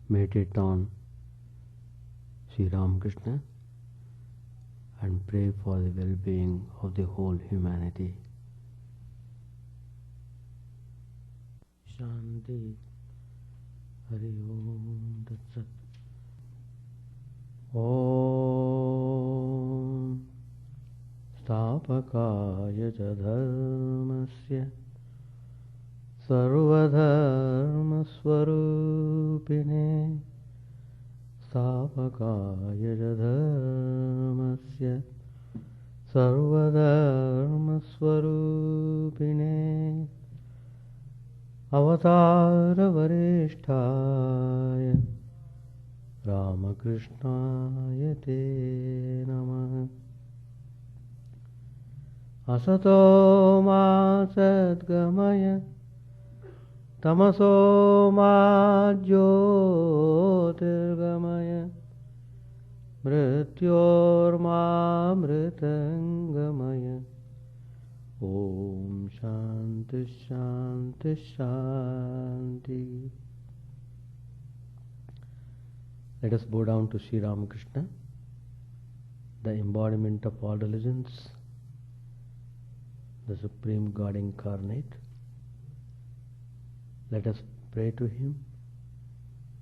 meditate on Sri Ramakrishna and pray for the well-being of the whole humanity. Shanti. Hari Om Tat Sat. Om Stapakaya ca dharmasya Sarvadharmasvarupine Stapakaya ca dharmasya Sarvadharmasvarupine Avatara Varishtaya Ramakrishnaya Te Namah. Asato ma sadgamaya Tamaso ma jyotirgamaya Mrityor ma mritangamaya. Om Shanti Shanti Shanti. Let us bow down to Sri Ramakrishna, the embodiment of all religions, the Supreme God incarnate. Let us pray to Him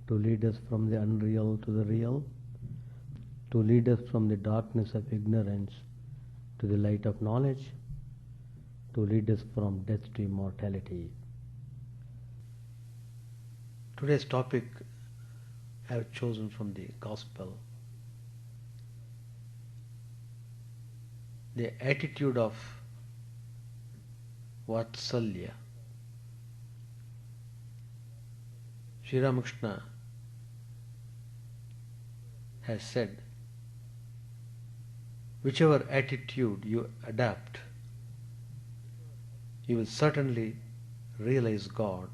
to lead us from the unreal to the real, to lead us from the darkness of ignorance to the light of knowledge, to lead us from death to immortality. Today's topic I have chosen from the Gospel, the attitude of Vaatsalya. Sri Ramakrishna has said, whichever attitude you adapt, you will certainly realize God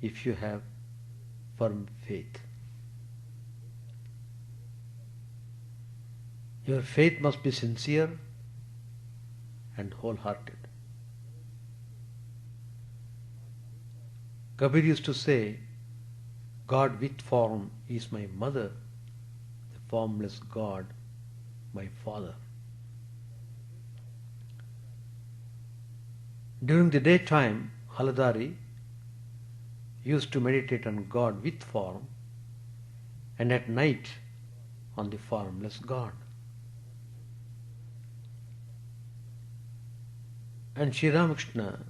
if you have firm faith. Your faith must be sincere and wholehearted. Kabir used to say, God with form is my mother, the formless God my father. During the daytime, Haladari used to meditate on God with form, and at night on the formless God. And Sri Ramakrishna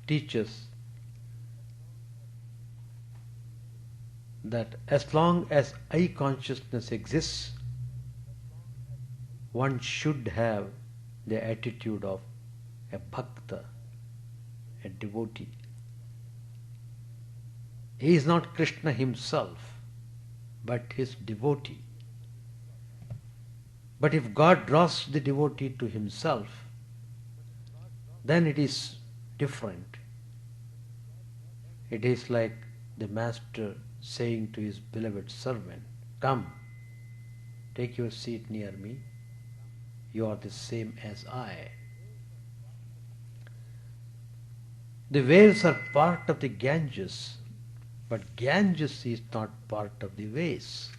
teaches that as long as I consciousness exists, one should have the attitude of a bhakta, a devotee. He is not Krishna himself, but his devotee. But if God draws the devotee to himself, then it is different. It is like the master saying to his beloved servant, come, take your seat near me. You are the same as I. The waves are part of the Ganges, but Ganges is not part of the waves.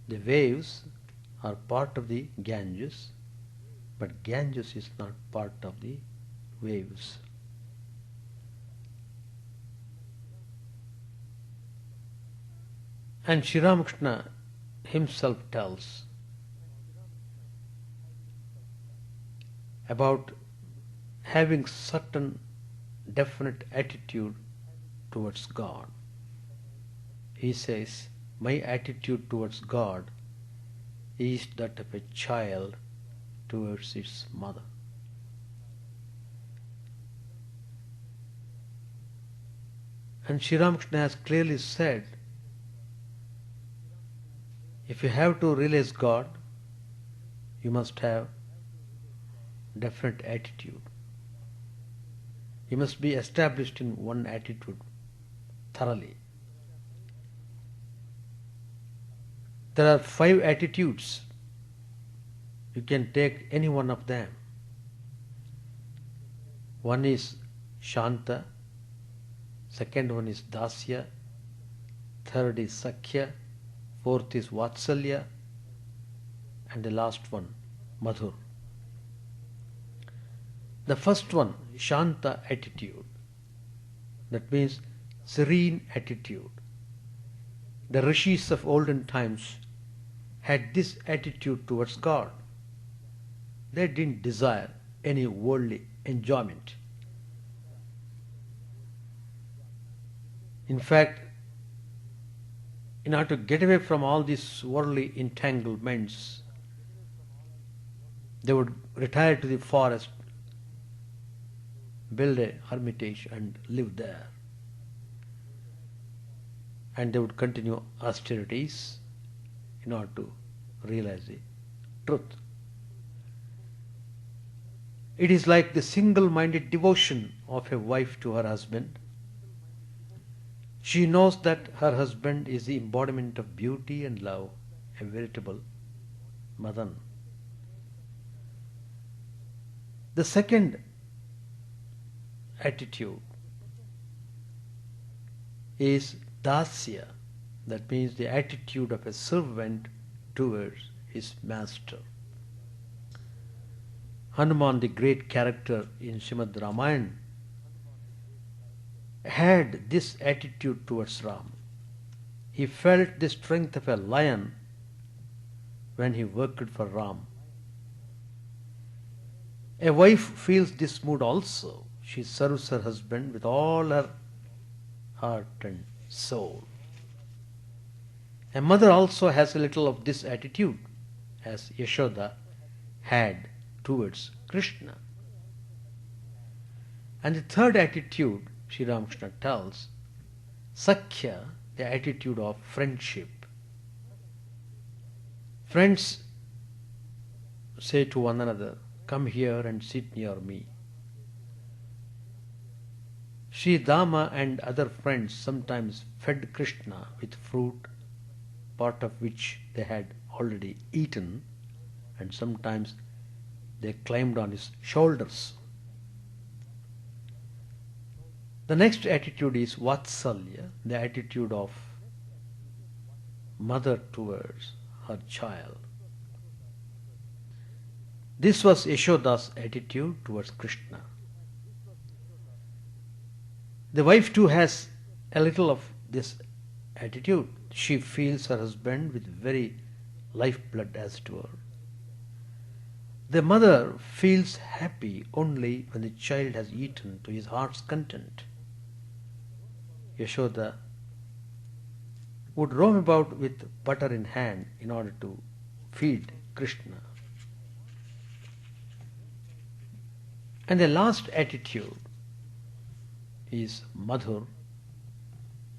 The waves are part of the Ganges, but Ganges is not part of the waves. And Sri Ramakrishna himself tells about having certain definite attitude towards God. He says, my attitude towards God is that of a child towards its mother. And Sri Ramakrishna has clearly said, if you have to realize God, you must have definite attitude. You must be established in one attitude thoroughly. There are 5 attitudes. You can take any one of them. One is Shanta, second one is Dasya, third is Sakhya, fourth is Vaatsalya, and the last one, Madhur. The first one, Shanta attitude, that means serene attitude. The rishis of olden times had this attitude towards God. They didn't desire any worldly enjoyment. In fact, in order to get away from all these worldly entanglements, they would retire to the forest, build a hermitage and live there. And they would continue austerities in order to realize the truth. It is like the single-minded devotion of a wife to her husband. She knows that her husband is the embodiment of beauty and love, a veritable Madan. The second attitude is Dasya, that means the attitude of a servant towards his master. Hanuman, the great character in Srimad Ramayana, had this attitude towards Ram. He felt the strength of a lion when he worked for Ram. A wife feels this mood also. She serves her husband with all her heart and soul. A mother also has a little of this attitude, as Yashoda had towards Krishna. And the third attitude, Sri Ramakrishna tells, Sakhya, the attitude of friendship. Friends say to one another, come here and sit near me. Sri Dama and other friends sometimes fed Krishna with fruit, part of which they had already eaten, and sometimes they climbed on his shoulders. The next attitude is Vaatsalya, the attitude of mother towards her child. This was Yashoda's attitude towards Krishna. The wife too has a little of this attitude. She feels her husband with very lifeblood as to her. The mother feels happy only when the child has eaten to his heart's content. Yashoda would roam about with butter in hand in order to feed Krishna. And the last attitude is Madhur,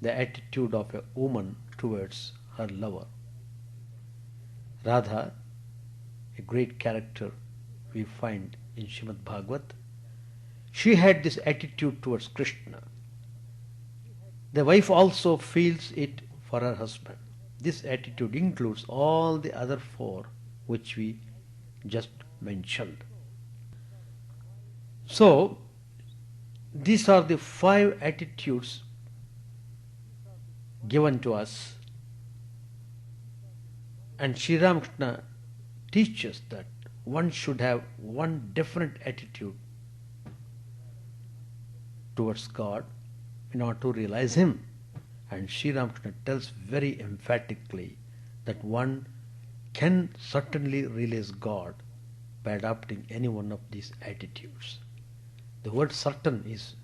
the attitude of a woman towards her lover. Radha, a great character we find in Srimad Bhagavat, she had this attitude towards Krishna. The wife also feels it for her husband. This attitude includes all the other four which we just mentioned. So, these are the 5 attitudes given to us, and Sri Ramakrishna teaches that one should have one different attitude towards God in order to realize Him. And Sri Ramakrishna tells very emphatically that one can certainly realize God by adopting any one of these attitudes. The word certain is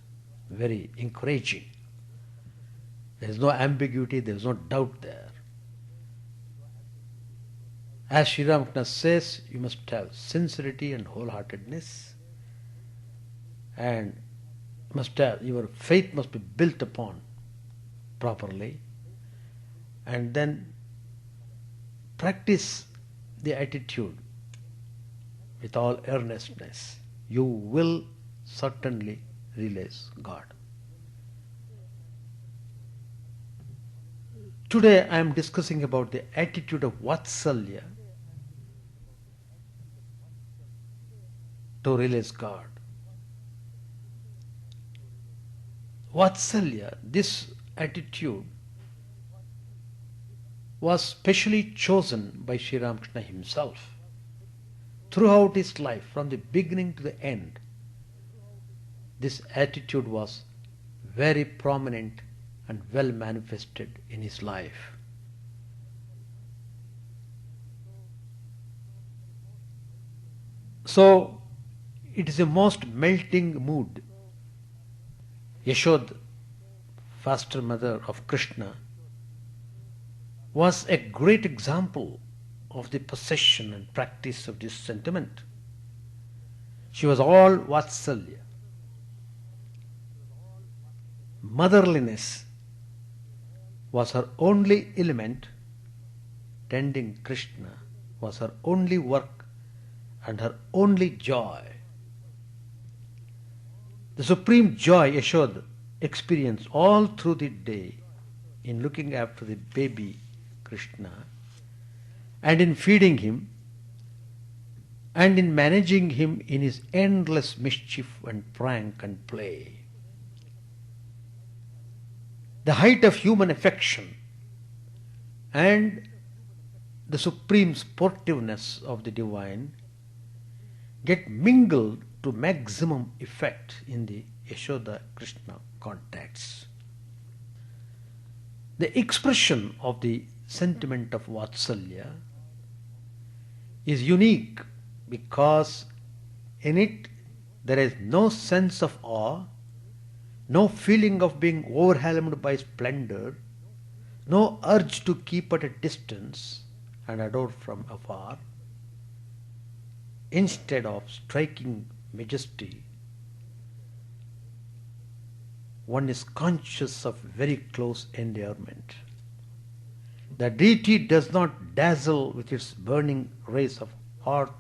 very encouraging. There is no ambiguity, there is no doubt there. As Sri Ramakrishna says, you must have sincerity and wholeheartedness, and your faith must be built upon properly, and then practice the attitude with all earnestness. You will certainly realize God. Today I am discussing about the attitude of Vaatsalya to realize God. Vaatsalya, this attitude was specially chosen by Sri Ramakrishna himself. Throughout his life, from the beginning to the end, this attitude was very prominent and well manifested in his life. So, it is a most melting mood. Yashoda, foster mother of Krishna, was a great example of the possession and practice of this sentiment. She was all Vaatsalya. Motherliness was her only element, tending Krishna was her only work and her only joy. The supreme joy Yashoda experienced all through the day in looking after the baby Krishna and in feeding him and in managing him in his endless mischief and prank and play. The height of human affection and the supreme sportiveness of the divine get mingled to maximum effect in the Yashoda-Krishna contacts. The expression of the sentiment of Vaatsalya is unique because in it there is no sense of awe, no feeling of being overwhelmed by splendor, no urge to keep at a distance and adore from afar. Instead of striking majesty, one is conscious of very close endearment. The deity does not dazzle with its burning rays of hot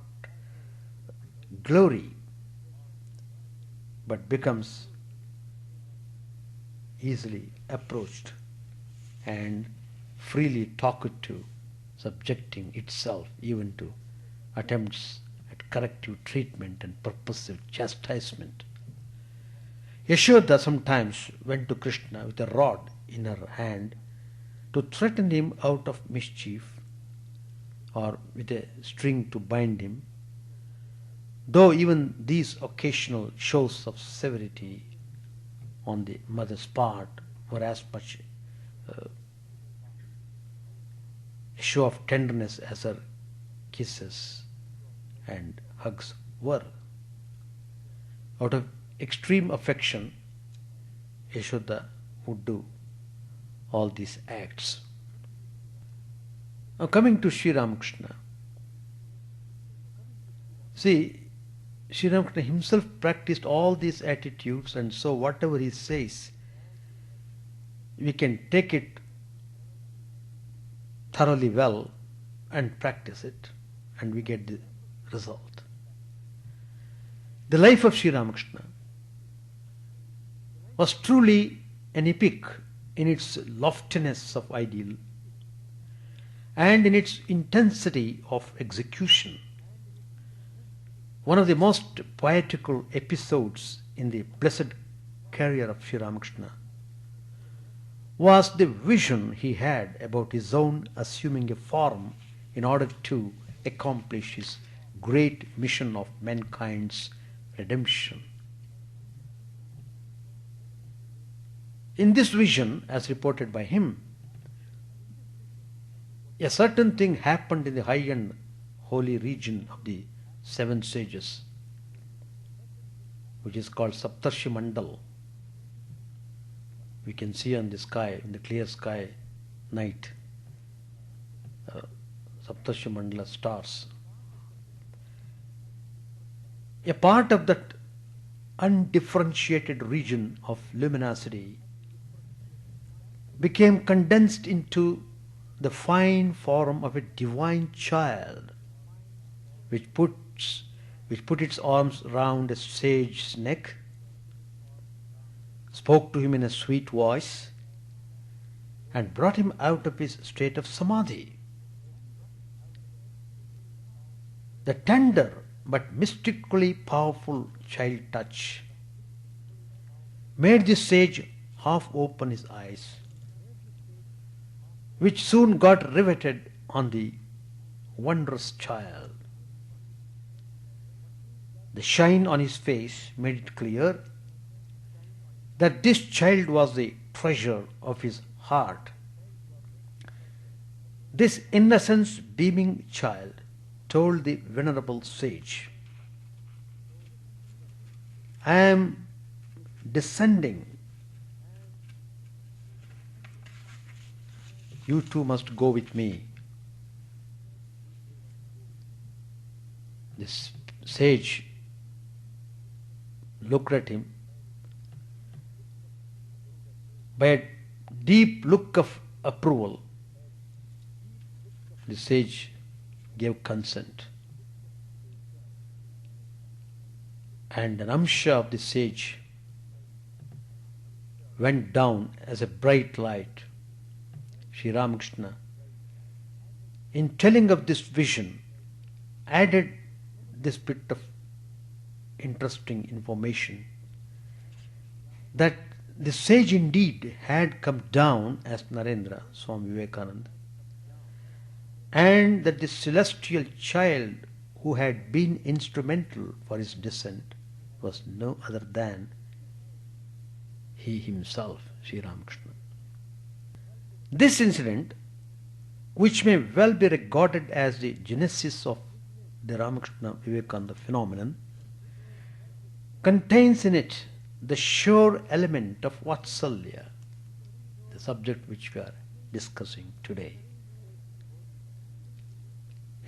glory, but becomes easily approached and freely talked to, subjecting itself even to attempts at corrective treatment and purposive chastisement. Yashoda sometimes went to Krishna with a rod in her hand to threaten him out of mischief or with a string to bind him, though even these occasional shows of severity on the mother's part were as much a show of tenderness as her kisses and hugs were. Out of extreme affection, Yashoda would do all these acts. Now coming to Sri Ramakrishna. See, Sri Ramakrishna himself practiced all these attitudes, and so whatever he says, we can take it thoroughly well and practice it, and we get the result. The life of Sri Ramakrishna was truly an epic in its loftiness of ideal and in its intensity of execution. One of the most poetical episodes in the blessed career of Sri Ramakrishna was the vision he had about his own assuming a form in order to accomplish his great mission of mankind's redemption. In this vision, as reported by him, a certain thing happened in the high and holy region of the seven sages, which is called Saptarshi Mandal. We can see on the sky, in the clear sky, night, Saptarshi Mandala stars. A part of that undifferentiated region of luminosity became condensed into the fine form of a divine child, which put its arms round a sage's neck, spoke to him in a sweet voice, and brought him out of his state of samadhi. The tender but mystically powerful child touch made the sage half open his eyes, which soon got riveted on the wondrous child. The shine on his face made it clear that this child was the treasure of his heart. This innocence beaming child told the venerable sage, "I am descending. You too must go with me." This sage looked at him. By a deep look of approval, the sage gave consent. And an amsha of the sage went down as a bright light. Sri Ramakrishna, in telling of this vision, added this bit of interesting information, that the sage indeed had come down as Narendra, Swami Vivekananda, and that the celestial child who had been instrumental for his descent was no other than he himself, Sri Ramakrishna. This incident, which may well be regarded as the genesis of the Ramakrishna Vivekananda phenomenon, contains in it the sure element of Vaatsalya, the subject which we are discussing today.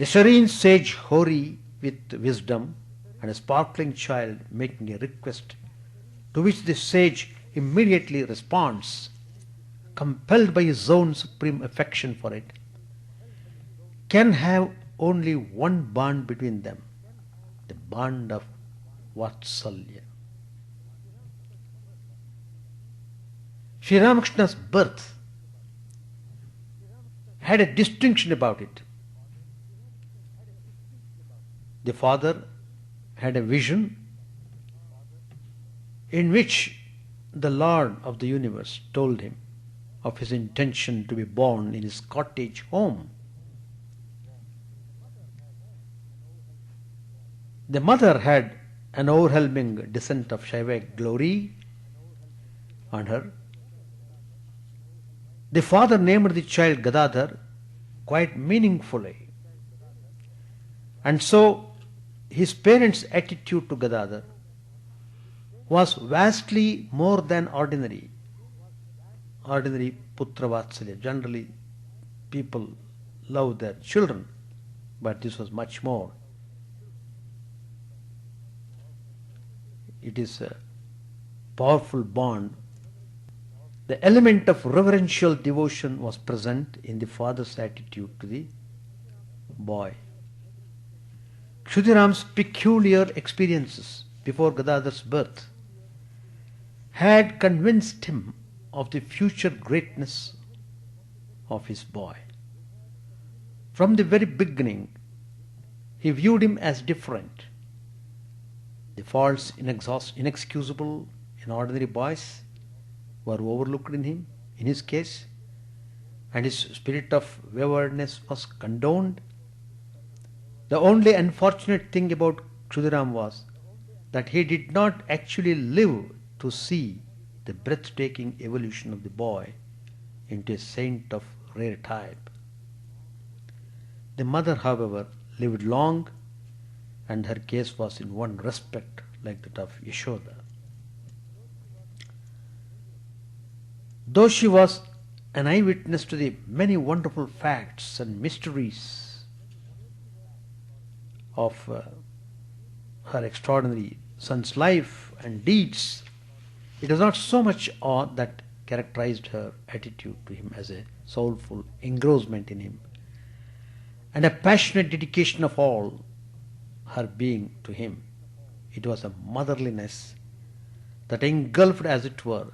A serene sage hoary with wisdom and a sparkling child making a request to which the sage immediately responds, compelled by his own supreme affection for it, can have only one bond between them, the bond of Vaatsalya. Sri Ramakrishna's birth had a distinction about it. The father had a vision in which the Lord of the universe told him of his intention to be born in his cottage home. The mother had an overwhelming descent of Shaiva glory on her. The father named the child Gadadhar quite meaningfully. And so his parents' attitude to Gadadhar was vastly more than ordinary. Ordinary putra Vaatsalya. Generally, people love their children, but this was much more. It is a powerful bond. The element of reverential devotion was present in the father's attitude to the boy. Kshudiram's peculiar experiences before Gadadhar's birth had convinced him of the future greatness of his boy. From the very beginning, he viewed him as different. The faults inexcusable in ordinary boys were overlooked in him, in his case, and his spirit of waywardness was condoned. The only unfortunate thing about Kshudiram was that he did not actually live to see the breathtaking evolution of the boy into a saint of rare type. The mother, however, lived long, and her case was in one respect like that of Yashoda. Though she was an eyewitness to the many wonderful facts and mysteries of her extraordinary son's life and deeds, it was not so much awe that characterized her attitude to him as a soulful engrossment in him and a passionate dedication of all her being to him. It was a motherliness that engulfed, as it were,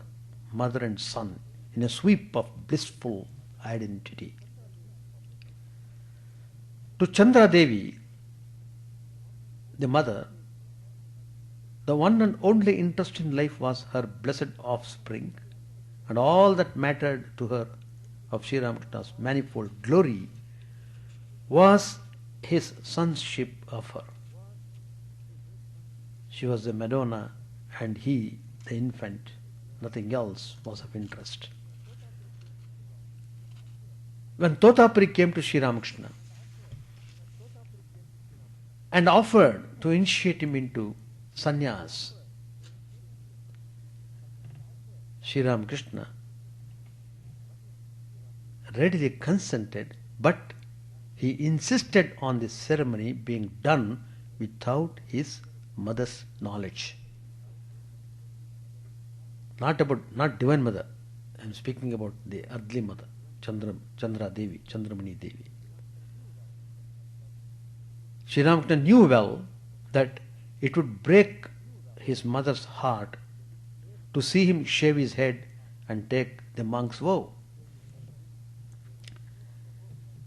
mother and son in a sweep of blissful identity. To Chandra Devi, the mother, the one and only interest in life was her blessed offspring, and all that mattered to her of Sri Ramakrishna's manifold glory was his sonship of her. She was the Madonna and he the infant. Nothing else was of interest. When Totapuri came to Sri Ramakrishna and offered to initiate him into sannyas, Sri Ramakrishna readily consented, but he insisted on this ceremony being done without his mother's knowledge. Not Divine Mother. I am speaking about the earthly mother, Chandra Devi, Chandramani Devi. Sri Ramakrishna knew well that it would break his mother's heart to see him shave his head and take the monk's vow.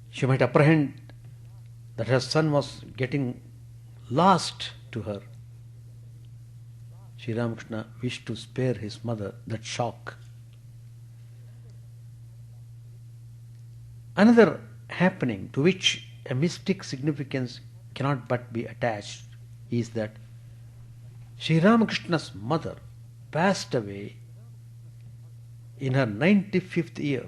She might apprehend that her son was getting lost to her. Sri Ramakrishna wished to spare his mother that shock. Another happening to which a mystic significance cannot but be attached is that Sri Ramakrishna's mother passed away in her 95th year,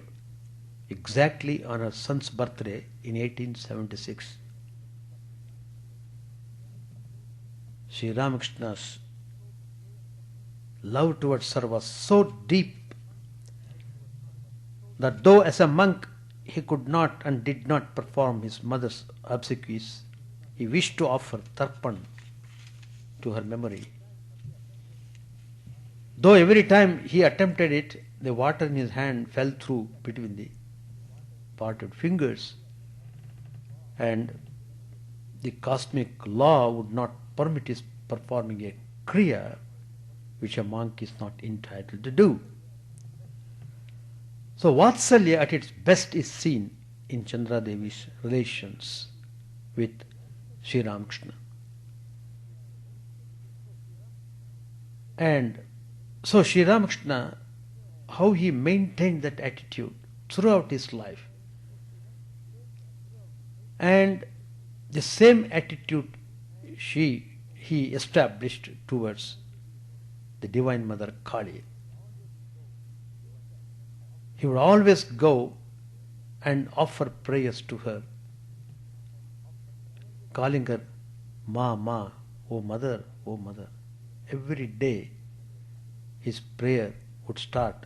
exactly on her son's birthday in 1876. Sri Ramakrishna's love towards her was so deep that though as a monk he could not and did not perform his mother's obsequies, he wished to offer tarpan to her memory. Though every time he attempted it, the water in his hand fell through between the parted fingers, and the cosmic law would not permit his performing a kriya which a monk is not entitled to do. So Vaatsalya at its best is seen in Chandra Devi's relations with Sri Ramakrishna. And so Sri Ramakrishna, how he maintained that attitude throughout his life, and the same attitude he established towards the Divine Mother Kali. He would always go and offer prayers to her, calling her Ma, Ma, O Mother, O Mother. Every day his prayer would start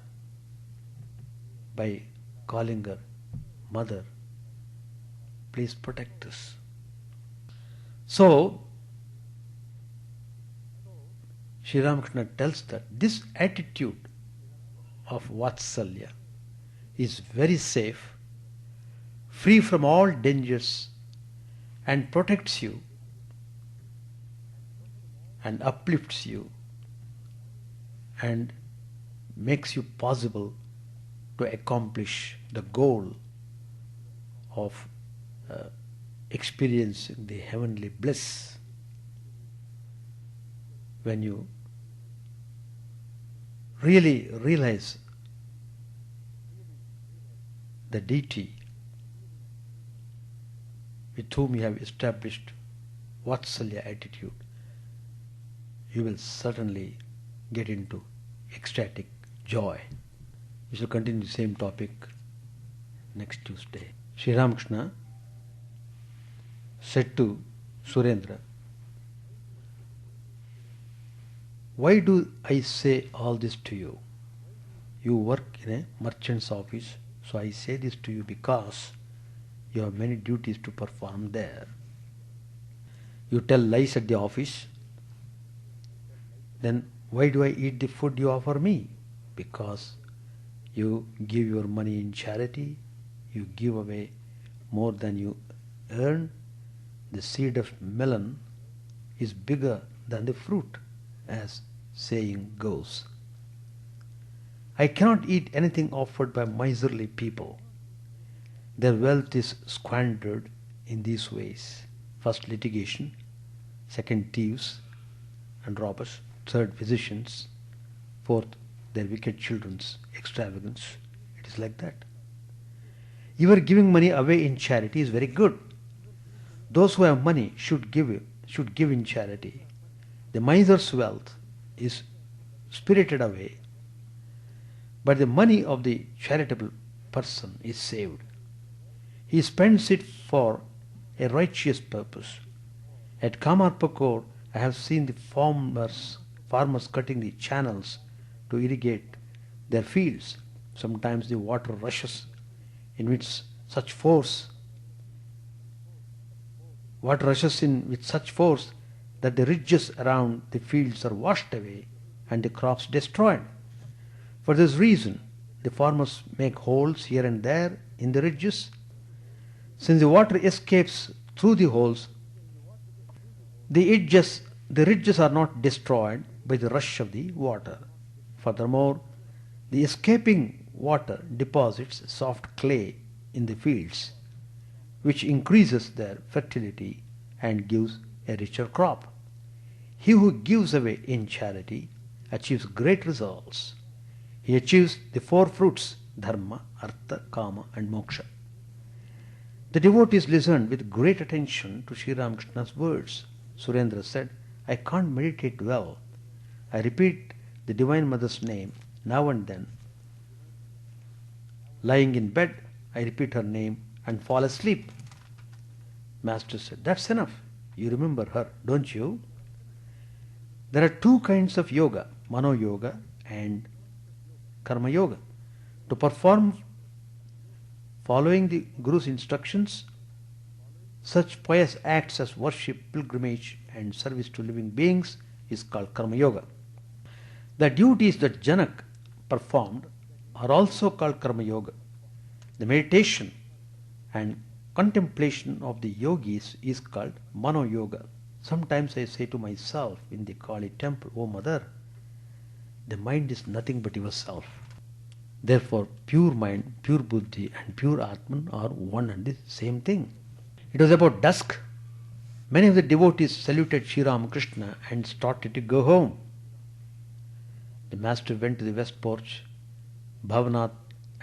by calling her Mother, please protect us. So Sri Ramakrishna tells that this attitude of Vaatsalya is very safe, free from all dangers, and protects you and uplifts you and makes you possible to accomplish the goal of experiencing the heavenly bliss. When you really realize the deity with whom you have established Vaatsalya attitude, you will certainly get into ecstatic joy. We shall continue the same topic next Tuesday. Sri Ramakrishna said to Surendra, why do I say all this to you? You work in a merchant's office, so I say this to you because you have many duties to perform there. You tell lies at the office, then why do I eat the food you offer me? Because you give your money in charity, you give away more than you earn. The seed of melon is bigger than the fruit, as saying goes. I cannot eat anything offered by miserly people. Their wealth is squandered in these ways. First, litigation. Second, thieves and robbers. Third, physicians. Fourth, their wicked children's extravagance. It is like that. Your giving money away in charity is very good. Those who have money should give in charity. The miser's wealth is spirited away, but the money of the charitable person is saved. He spends it for a righteous purpose. At Kamarpakor, I have seen the farmers cutting the channels to irrigate their fields. Sometimes the water rushes in with such force that the ridges around the fields are washed away and the crops destroyed. For this reason, the farmers make holes here and there in the ridges. Since the water escapes through the holes, the ridges are not destroyed by the rush of the water. Furthermore, the escaping water deposits soft clay in the fields, which increases their fertility and gives a richer crop. He who gives away in charity achieves great results. He achieves the four fruits: dharma, artha, kama and moksha. The devotees listened with great attention to Sri Ramakrishna's words. Surendra said, I can't meditate well. I repeat the Divine Mother's name now and then. Lying in bed, I repeat her name and fall asleep. Master said, that's enough. You remember her, don't you? There are two kinds of yoga, Mano Yoga and Karma Yoga. To perform following the Guru's instructions, such pious acts as worship, pilgrimage and service to living beings is called Karma Yoga. The duties that Janak performed are also called Karma Yoga. The meditation and contemplation of the yogis is called Mano Yoga. Sometimes I say to myself in the Kali temple, O Mother, the mind is nothing but yourself. Therefore, pure mind, pure buddhi and pure Atman are one and the same thing. It was about dusk. Many of the devotees saluted Sri Ramakrishna and started to go home. The master went to the west porch. Bhavanath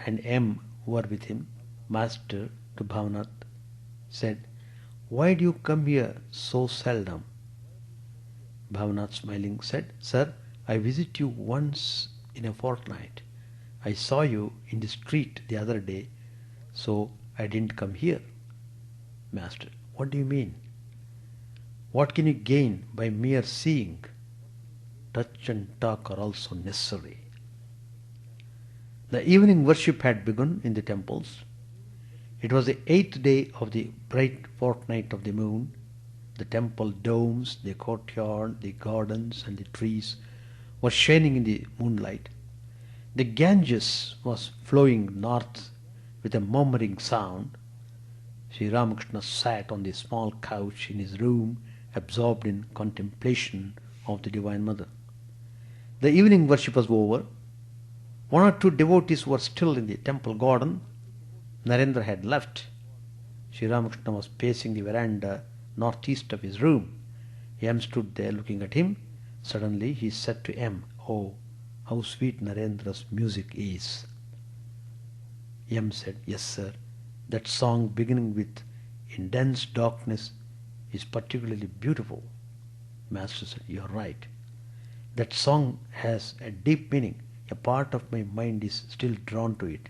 and M were with him. Master to Bhavanath said, why do you come here so seldom? Bhavanath smiling said, Sir, I visit you once in a fortnight. I saw you in the street the other day, so I didn't come here. Master, what do you mean? What can you gain by mere seeing? Touch and talk are also necessary. The evening worship had begun in the temples. It was the 8th day of the bright fortnight of the moon. The temple domes, the courtyard, the gardens and the trees were shining in the moonlight. The Ganges was flowing north with a murmuring sound. Sri Ramakrishna sat on the small couch in his room, absorbed in contemplation of the Divine Mother. The evening worship was over. One or two devotees were still in the temple garden. Narendra had left. Sri Ramakrishna was pacing the veranda northeast of his room. M stood there looking at him. Suddenly he said to M, Oh, how sweet Narendra's music is. M said, Yes, sir. That song beginning with In dense darkness is particularly beautiful. Master said, You are right. That song has a deep meaning. A part of my mind is still drawn to it.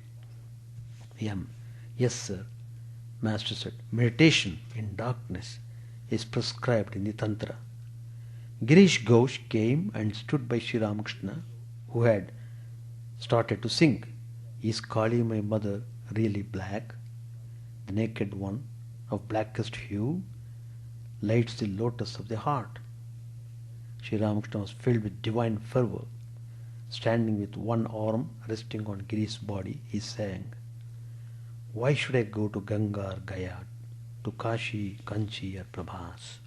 M, Yes, sir. Master said, meditation in darkness is prescribed in the Tantra. Girish Ghosh came and stood by Sri Ramakrishna, who had started to sing. Is Kali, my mother, really black? The naked one of blackest hue lights the lotus of the heart. Sri Ramakrishna was filled with divine fervor. Standing with one arm resting on Girish's body, he sang, Why should I go to Ganga or Gaya, to Kashi, Kanchi or Prabhas,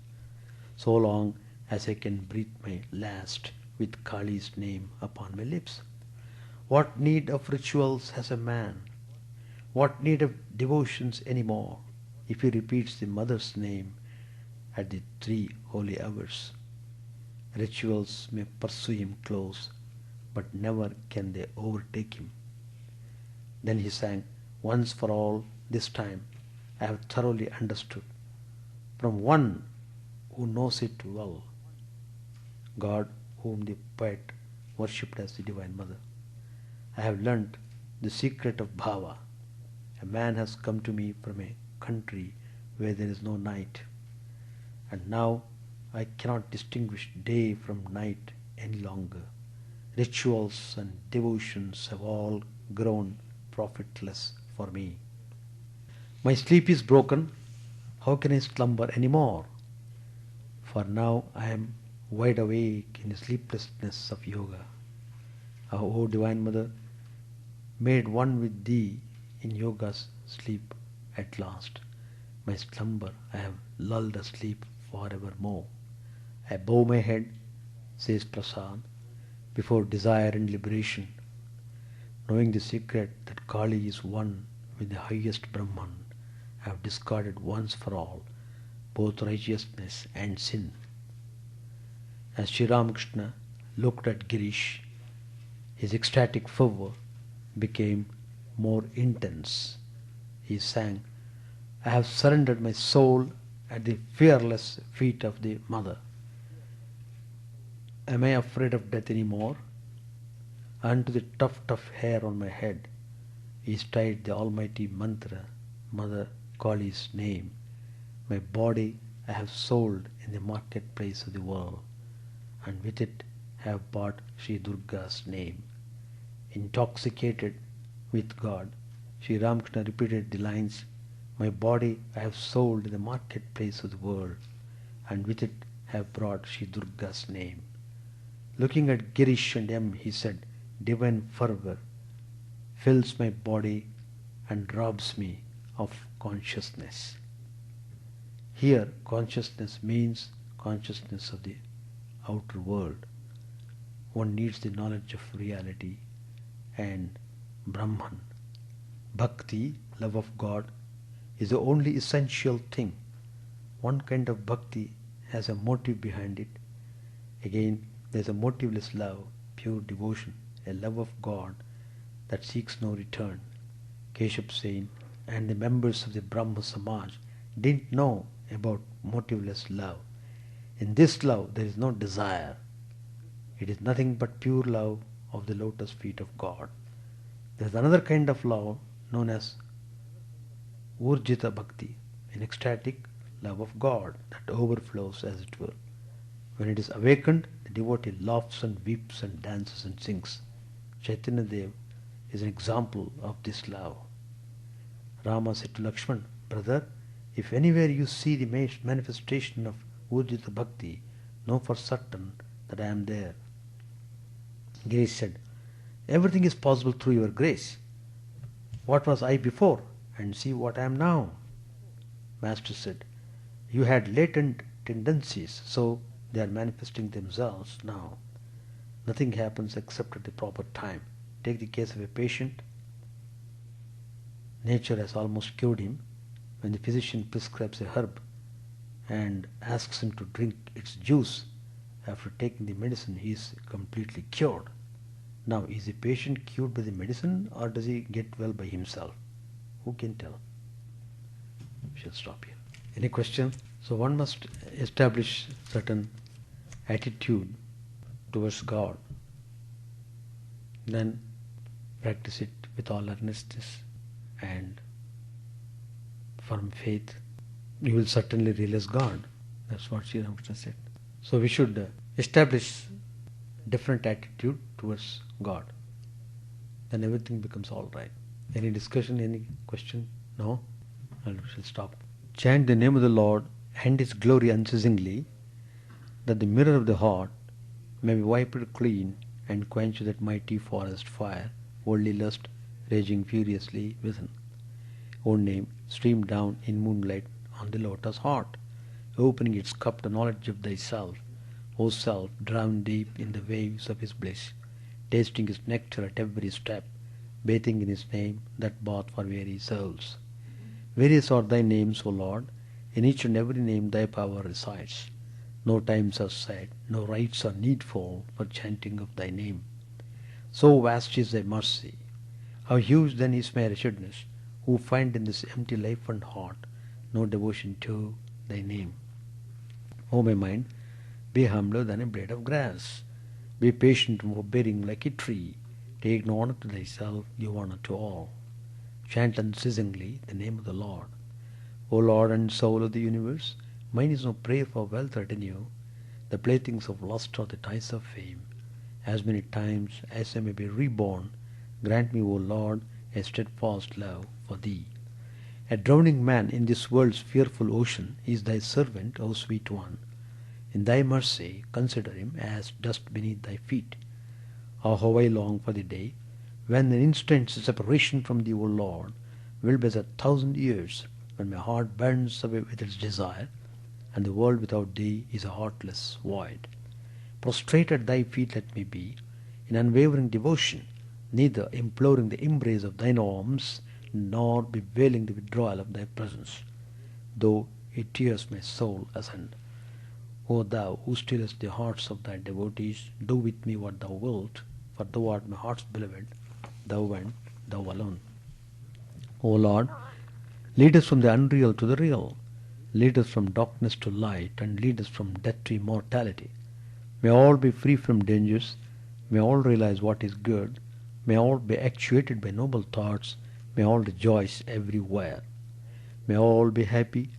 so long as I can breathe my last with Kali's name upon my lips? What need of rituals has a man? What need of devotions any more if he repeats the mother's name at the 3 holy hours? Rituals may pursue him close, but never can they overtake him. Then he sang, "Once for all, this time I have thoroughly understood, from one who knows it well, God whom the poet worshipped as the Divine Mother. I have learnt the secret of bhava. A man has come to me from a country where there is no night, and now I cannot distinguish day from night any longer. Rituals and devotions have all grown profitless for me. My sleep is broken. How can I slumber any more? For now I am wide awake in the sleeplessness of yoga. O Divine Mother, made one with Thee in yoga's sleep at last. My slumber I have lulled asleep forevermore. I bow my head, says Prasad, before desire and liberation, knowing the secret that Kali is one with the highest Brahman. I have discarded once for all both righteousness and sin. As Sri Ramakrishna looked at Girish, his ecstatic fervor became more intense. He sang, "I have surrendered my soul at the fearless feet of the Mother. Am I afraid of death any more? Unto the tuft of hair on my head is tied the almighty mantra, Mother Kali's name. My body I have sold in the marketplace of the world, and with it have bought Sri Durga's name." Intoxicated with God, Sri Ramakrishna repeated the lines, "My body I have sold in the marketplace of the world, and with it have brought Sri Durga's name." Looking at Girish and M, he said, "Divine fervor fills my body and robs me of consciousness." Here, consciousness means consciousness of the outer world. One needs the knowledge of reality and Brahman. Bhakti, love of God, is the only essential thing. One kind of bhakti has a motive behind it. Again, there is a motiveless love, pure devotion, a love of God that seeks no return. Keshav Sen and the members of the Brahma Samaj didn't know about motiveless love. In this love there is no desire. It is nothing but pure love of the lotus feet of God. There is another kind of love known as Urjita Bhakti, an ecstatic love of God that overflows, as it were. When it is awakened, the devotee laughs and weeps and dances and sings. Chaitanya Dev is an example of this love. Rama said to Lakshman, "Brother, if anywhere you see the manifestation of Urjita Bhakti, know for certain that I am there." Girish said, "Everything is possible through your grace. What was I before, and see what I am now?" Master said, "You had latent tendencies, so they are manifesting themselves now. Nothing happens except at the proper time. Take the case of a patient. Nature has almost cured him. When the physician prescribes a herb and asks him to drink its juice, after taking the medicine he is completely cured. Now, is the patient cured by the medicine, or does he get well by himself? Who can tell?" We shall stop here. Any question? So one must establish certain attitude towards God, then practice it with all earnestness and firm faith. You will certainly realize God. That's what Sri Ramakrishna said. So we should establish different attitude towards God. Then everything becomes all right. Any discussion, any question? No? I shall stop. Chant the name of the Lord and His glory unceasingly, that the mirror of the heart may be wiped clean and quench that mighty forest fire, worldly lust raging furiously within. Own name stream down in moonlight on the lotus heart, opening its cup to knowledge of thyself, O self, drowned deep in the waves of His bliss, tasting His nectar at every step, bathing in His name, that bath for weary souls. Various are thy names, O Lord, in each and every name thy power resides. No times are set, no rites are needful for chanting of thy name. So vast is thy mercy. How huge then is my wretchedness, who find in this empty life and heart no devotion to thy name. O my mind, be humbler than a blade of grass. Be patient and forbearing like a tree. Take no honor to thyself, give honor to all. Chant unceasingly the name of the Lord. O Lord and soul of the universe, mine is no prayer for wealth or tenure. The playthings of lust or the ties of fame. As many times as I may be reborn, grant me, O Lord, a steadfast love for thee. A drowning man in this world's fearful ocean is thy servant, O sweet one. In thy mercy consider him as dust beneath thy feet. Oh, how I long for the day when an instant's separation from thee, O Lord, will be as 1,000 years, when my heart burns away with its desire, and the world without thee is a heartless void. Prostrate at thy feet let me be, in unwavering devotion, neither imploring the embrace of thine arms, nor bewailing the withdrawal of thy presence, though it tears my soul asunder. O thou who stillest the hearts of thy devotees, do with me what thou wilt, for thou art my heart's beloved, thou and thou alone. O Lord, lead us from the unreal to the real. Lead us from darkness to light, and lead us from death to immortality. May all be free from dangers. May all realize what is good. May all be actuated by noble thoughts. May all rejoice everywhere. May all be happy.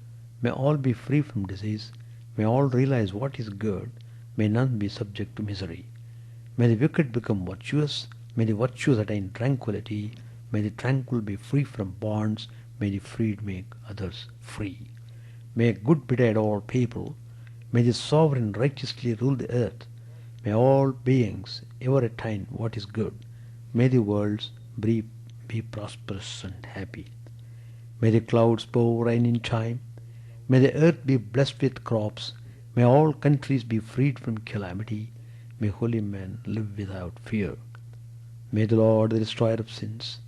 May all be free from disease. May all realize what is good. May none be subject to misery. May the wicked become virtuous. May the virtuous attain tranquility. May the tranquil be free from bonds. May the freed make others free. May good betide all people. May the sovereign righteously rule the earth. May all beings ever attain what is good. May the worlds be prosperous and happy. May the clouds pour rain in time. May the earth be blessed with crops. May all countries be freed from calamity. May holy men live without fear. May the Lord, the destroyer of sins,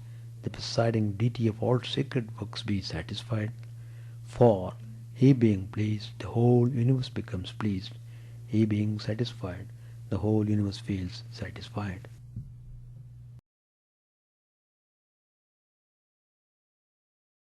the presiding deity of all sacred works, be satisfied. For he being pleased, the whole universe becomes pleased. He being satisfied, the whole universe feels satisfied.